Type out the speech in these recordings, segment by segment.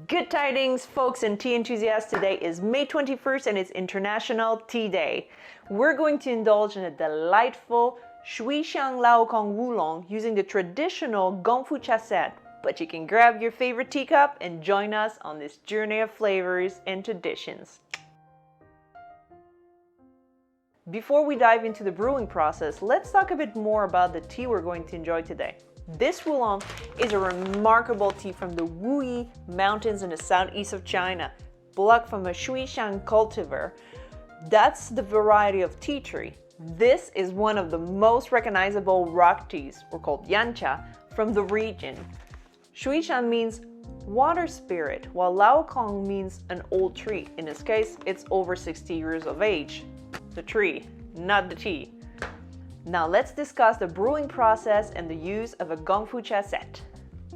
Good tidings, folks and tea enthusiasts. Today is May 21st and it's International Tea Day. We're going to indulge in a delightful Shui Xian Lao Cong Wulong using the traditional Gongfu cha set. But you can grab your favorite teacup and join us on this journey of flavors and traditions. Before we dive into the brewing process, let's talk a bit more about the tea we're going to enjoy today. This Wulong is a remarkable tea from the Wuyi Mountains in the southeast of China, plucked from a Shui Xian cultivar. That's the variety of tea tree. This is one of the most recognizable rock teas, or called yancha, from the region. Shui Xian means water spirit, while Lao Cong means an old tree. In this case, it's over 60 years of age. The tree, not the tea. Now let's discuss the brewing process and the use of a Gongfu cha set.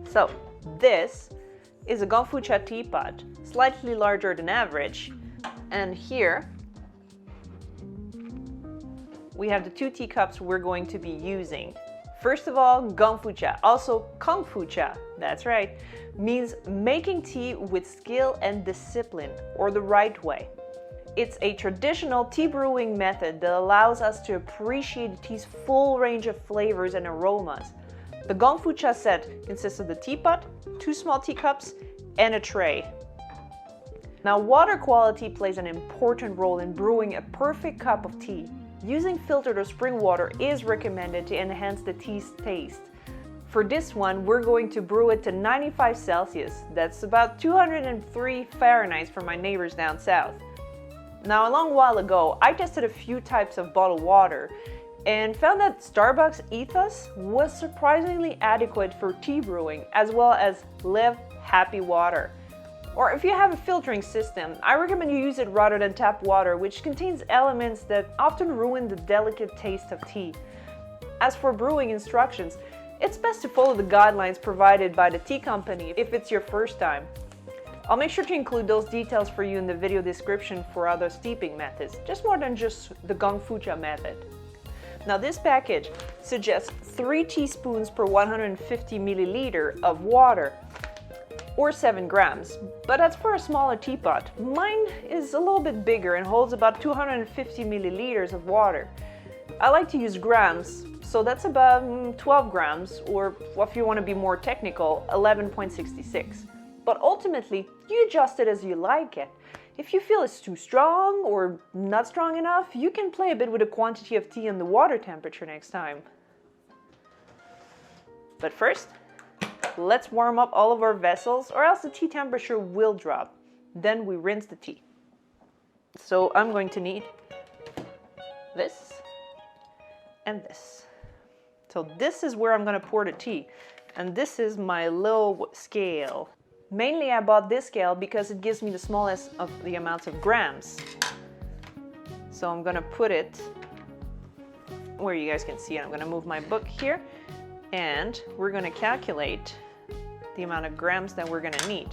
So this is a Gongfu cha teapot, slightly larger than average. And here we have the 2 teacups we're going to be using. First of all, Gongfu cha, also Kung Fu cha, that's right, means making tea with skill and discipline, or the right way. It's a traditional tea brewing method that allows us to appreciate the tea's full range of flavors and aromas. The Gongfu cha set consists of the teapot, 2 small teacups, and a tray. Now, water quality plays an important role in brewing a perfect cup of tea. Using filtered or spring water is recommended to enhance the tea's taste. For this one, we're going to brew it to 95 Celsius. That's about 203 Fahrenheit for my neighbors down south. Now, a long while ago, I tested a few types of bottled water and found that Starbucks Ethos was surprisingly adequate for tea brewing, as well as Live Happy Water. Or if you have a filtering system, I recommend you use it rather than tap water, which contains elements that often ruin the delicate taste of tea. As for brewing instructions, it's best to follow the guidelines provided by the tea company if it's your first time. I'll make sure to include those details for you in the video description for other steeping methods, just more than just the Gongfu cha method. Now, this package suggests 3 teaspoons per 150 milliliter of water, or 7 grams, but that's for a smaller teapot. Mine is a little bit bigger and holds about 250 milliliters of water. I like to use grams, so that's about 12 grams, or if you want to be more technical, 11.66. But ultimately, you adjust it as you like it. If you feel it's too strong or not strong enough, you can play a bit with the quantity of tea and the water temperature next time. But first, let's warm up all of our vessels, or else the tea temperature will drop. Then we rinse the tea. So I'm going to need this and this. So this is where I'm going to pour the tea. And this is my little scale. Mainly I bought this scale because it gives me the smallest of the amounts of grams. So I'm gonna put it where you guys can see it. I'm gonna move my book here and we're gonna calculate the amount of grams that we're gonna need.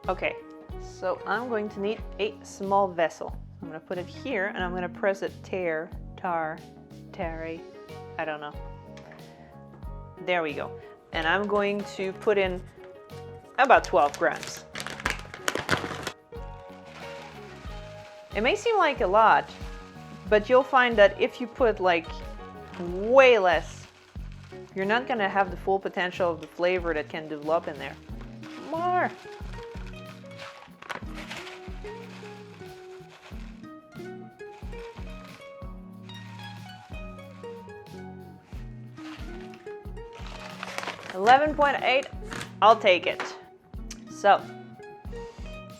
Okay, so I'm going to need a small vessel. I'm gonna put it here and I'm gonna press it I don't know. There we go. And I'm going to put in about 12 grams. It may seem like a lot, but you'll find that if you put like way less, you're not gonna have the full potential of the flavor that can develop in there. More. $11.8, I'll take it. So,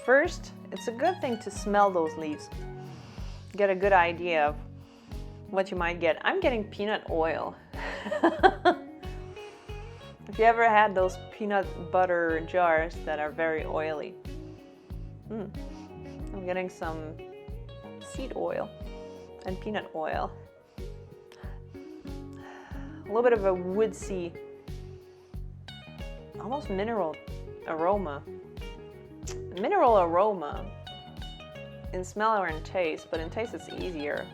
first, it's a good thing to smell those leaves. Get a good idea of what you might get. I'm getting peanut oil. If you ever had those peanut butter jars that are very oily. I'm getting some seed oil and peanut oil. A little bit of a woodsy, almost mineral aroma. Mineral aroma in smell or in taste, but in taste it's easier.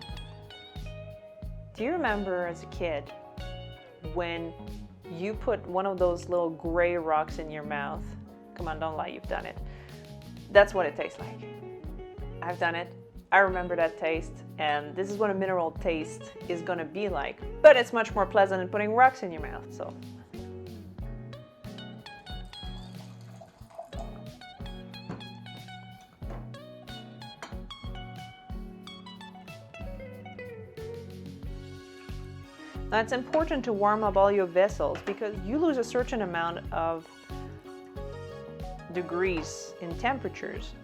Do you remember as a kid when you put one of those little gray rocks in your mouth Come on, don't lie, you've done it. That's what it tastes like. I've done it. I remember that taste, and this is what a mineral taste is gonna be like. But it's much more pleasant than putting rocks in your mouth, so. Now it's important to warm up all your vessels because you lose a certain amount of degrees in temperatures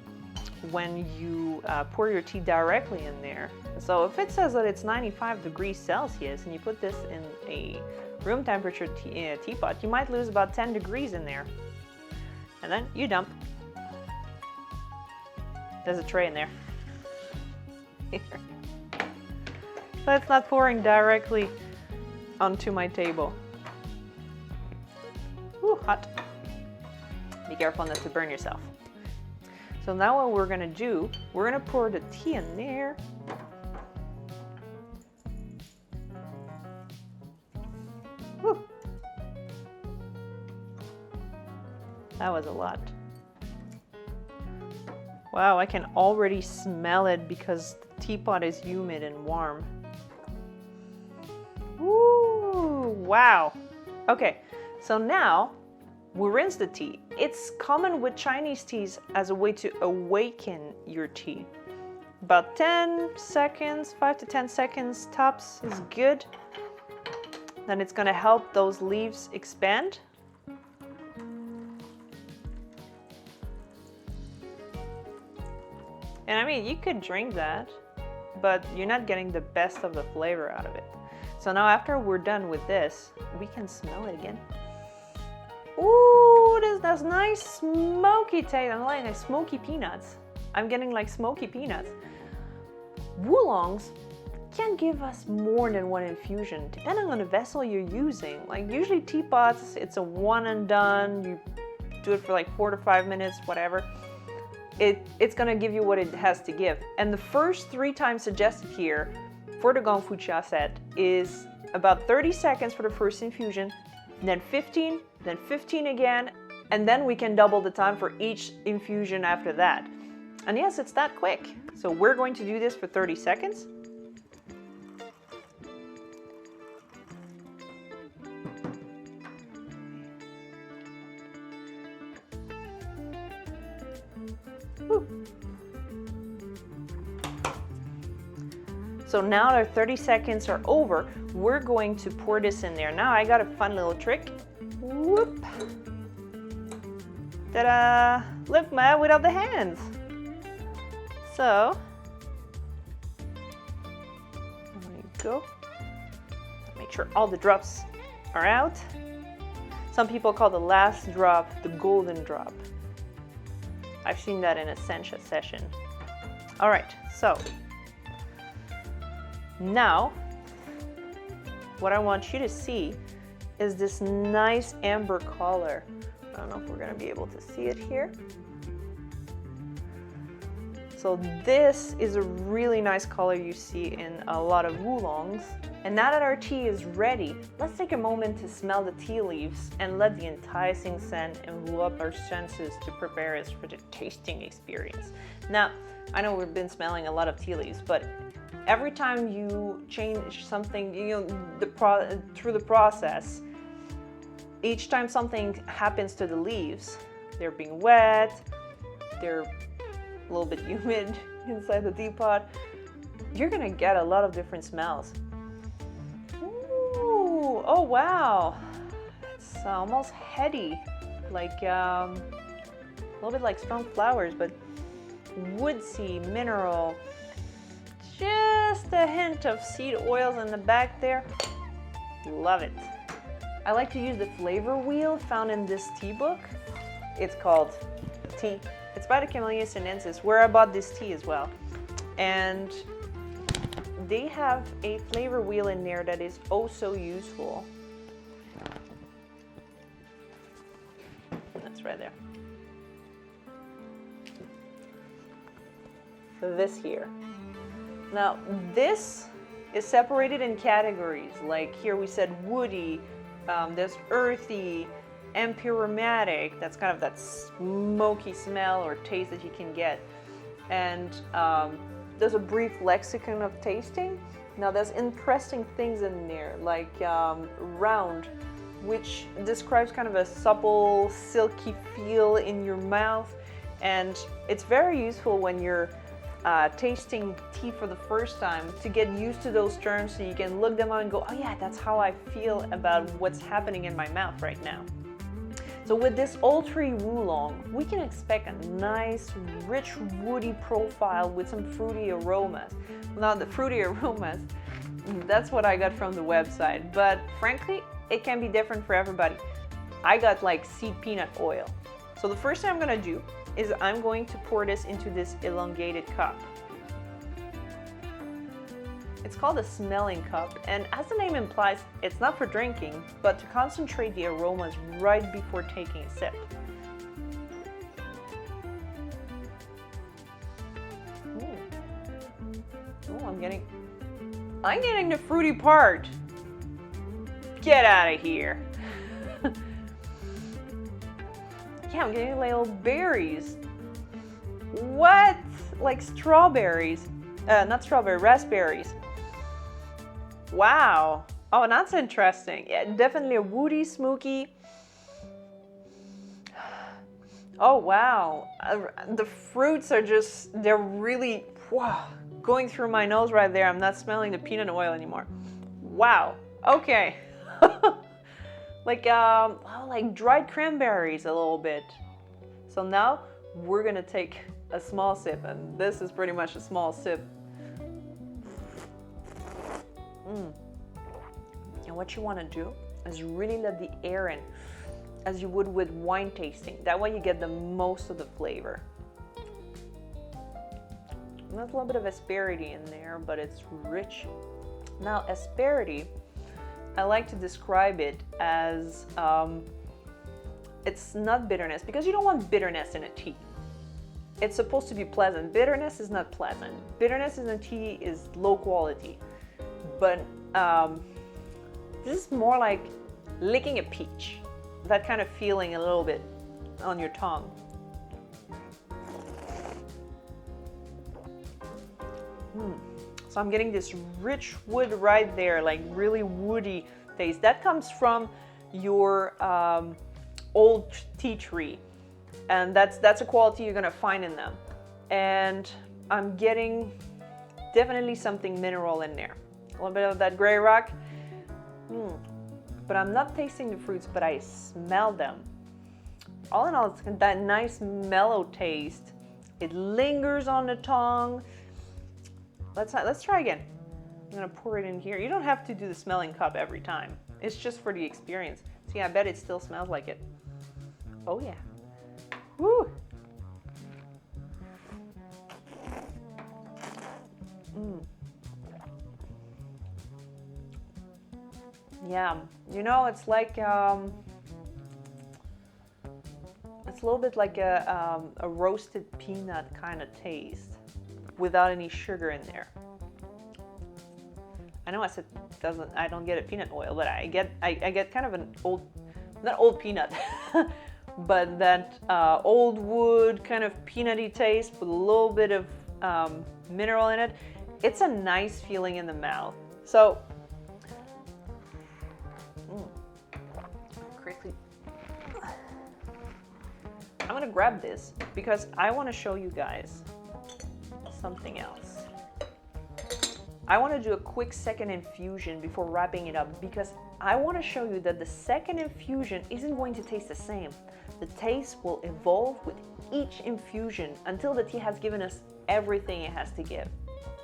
when you pour your tea directly in there. So if it says that it's 95 degrees Celsius and you put this in a room temperature teapot, you might lose about 10 degrees in there. And then you dump. There's a tray in there. Here. So it's not pouring directly onto my table. Ooh, hot. Be careful not to burn yourself. So now what we're gonna do, we're gonna pour the tea in there. Woo. That was a lot. Wow, I can already smell it because the teapot is humid and warm. Ooh, wow. Okay, so now we rinse the tea. It's common with Chinese teas as a way to awaken your tea. About 10 seconds, 5 to 10 seconds tops is good. Then it's gonna help those leaves expand. And I mean, you could drink that, but you're not getting the best of the flavor out of it. So now after we're done with this, we can smell it again. Ooh, that's nice smoky taste. I'm like smoky peanuts. I'm getting like smoky peanuts. Wulongs can give us more than one infusion, depending on the vessel you're using. Like usually teapots, it's a one and done. You do it for like 4 to 5 minutes, whatever. It's gonna give you what it has to give. And the first 3 times suggested here for the Gongfu Cha set is about 30 seconds for the first infusion, then 15 again, and then we can double the time for each infusion after that. And yes, it's that quick. So we're going to do this for 30 seconds. Woo. So now our 30 seconds are over, we're going to pour this in there. Now I got a fun little trick. Whoop. Ta-da! Look, Ma, without the hands. So, there you go. Make sure all the drops are out. Some people call the last drop the golden drop. I've seen that in a Senja session. All right, so now what I want you to see is this nice amber color. I don't know if we're gonna be able to see it here. So this is a really nice color you see in a lot of Wulongs. And now that our tea is ready, let's take a moment to smell the tea leaves and let the enticing scent envelop our senses to prepare us for the tasting experience. Now, I know we've been smelling a lot of tea leaves, but every time you change something, through the process, each time something happens to the leaves, they're being wet, they're a little bit humid inside the teapot, you're gonna get a lot of different smells. Ooh, oh wow, it's almost heady, like a little bit like strong flowers, but woodsy, mineral, just a hint of seed oils in the back there. Love it. I like to use the flavor wheel found in this tea book. It's called Tea. It's by the Camellia sinensis, where I bought this tea as well. And they have a flavor wheel in there that is oh so useful. That's right there. This here. Now, this is separated in categories. Like here we said woody, there's earthy, empyromatic, that's kind of that smoky smell or taste that you can get. And there's a brief lexicon of tasting. Now there's interesting things in there, like round, which describes kind of a supple, silky feel in your mouth. And it's very useful when you're tasting tea for the first time to get used to those terms, so you can look them up and go, oh yeah, that's how I feel about what's happening in my mouth right now. So with this old tree Wulong, we can expect a nice, rich, woody profile with some fruity aromas. Now the fruity aromas, that's what I got from the website, but frankly, it can be different for everybody. I got like seed peanut oil. So the first thing I'm gonna do is I'm going to pour this into this elongated cup. It's called a smelling cup, and as the name implies, it's not for drinking, but to concentrate the aromas right before taking a sip. Oh, I'm getting the fruity part. Get out of here. Yeah, I'm getting little berries. What? Like strawberries. Not strawberry, raspberries. Wow. Oh, that's interesting. Yeah, definitely a woody, smoky. Oh, wow. The fruits are just, they're really, wow, going through my nose right there. I'm not smelling the peanut oil anymore. Wow. Okay. Like dried cranberries a little bit. So now we're gonna take a small sip, and this is pretty much a small sip. And what you want to do is really let the air in, as you would with wine tasting. That way you get the most of the flavor. And there's a little bit of asperity in there, but it's rich. Now asperity, I like to describe it as it's not bitterness, because you don't want bitterness in a tea. It's supposed to be pleasant. Bitterness is not pleasant. Bitterness in a tea is low quality. But this is more like licking a peach. That kind of feeling a little bit on your tongue. So I'm getting this rich wood right there, like really woody taste. That comes from your old tea tree. And that's a quality you're gonna find in them. And I'm getting definitely something mineral in there. A little bit of that gray rock. But I'm not tasting the fruits, but I smell them. All in all, it's that nice mellow taste. It lingers on the tongue. Let's try again. I'm gonna pour it in here. You don't have to do the smelling cup every time. It's just for the experience. See, I bet it still smells like it. Oh yeah. Woo! Yeah, you know, it's like it's a little bit like a roasted peanut kind of taste without any sugar in there. I know I said I don't get a peanut oil, but I get kind of an not old peanut, but that old wood kind of peanutty taste with a little bit of mineral in it. It's a nice feeling in the mouth. So quickly, I'm gonna grab this because I want to show you guys something else. I want to do a quick second infusion before wrapping it up, because I want to show you that the second infusion isn't going to taste the same. The taste will evolve with each infusion until the tea has given us everything it has to give.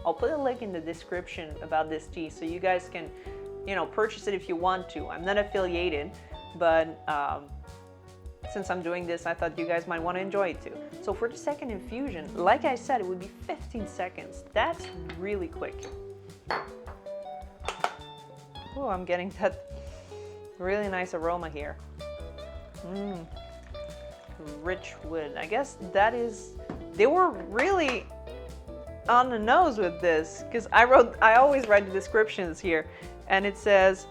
I'll put a link in the description about this tea so you guys can, you know, purchase it if you want to. I'm not affiliated, but since I'm doing this, I thought you guys might want to enjoy it too. So for the second infusion, like I said, it would be 15 seconds. That's really quick. Oh, I'm getting that really nice aroma here. Rich wood. I guess that is, they were really on the nose with this, because I always write the descriptions here, and it says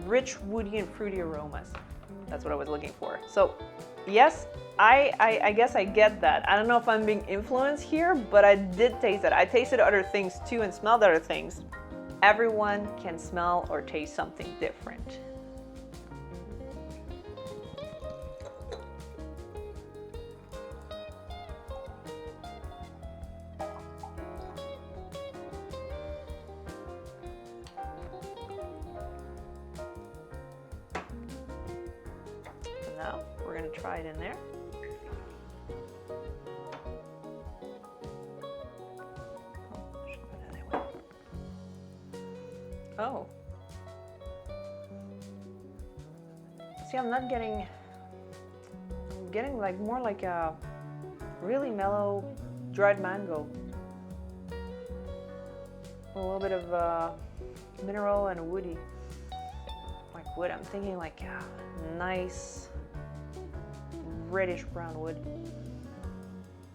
rich, woody, and fruity aromas. That's what I was looking for. So yes, I guess I get that. I don't know if I'm being influenced here, but I did taste it. I tasted other things too and smelled other things. Everyone can smell or taste something different. Now we're going to try it in there. Oh. See, I'm getting like more like a really mellow dried mango. A little bit of mineral and woody. Like wood, I'm thinking like nice reddish brown wood.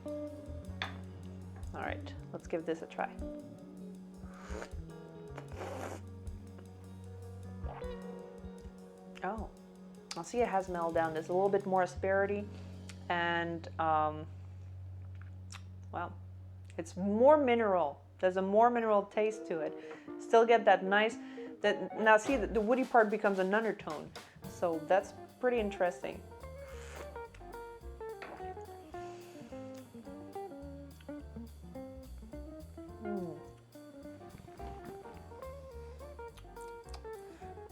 All right, let's give this a try. Oh, I'll see it has mellowed down. There's a little bit more asperity and wow, it's more mineral. There's a more mineral taste to it. Still get that nice, now see the woody part becomes an undertone. So that's pretty interesting.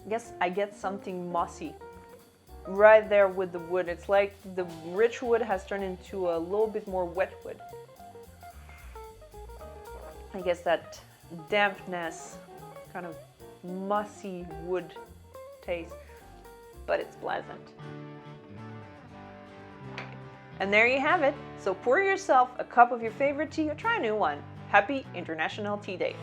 Guess I get something mossy right there with the wood. It's like the rich wood has turned into a little bit more wet wood. I guess that dampness, kind of mossy wood taste, but it's pleasant. And there you have it. So pour yourself a cup of your favorite tea or try a new one. Happy International Tea Day.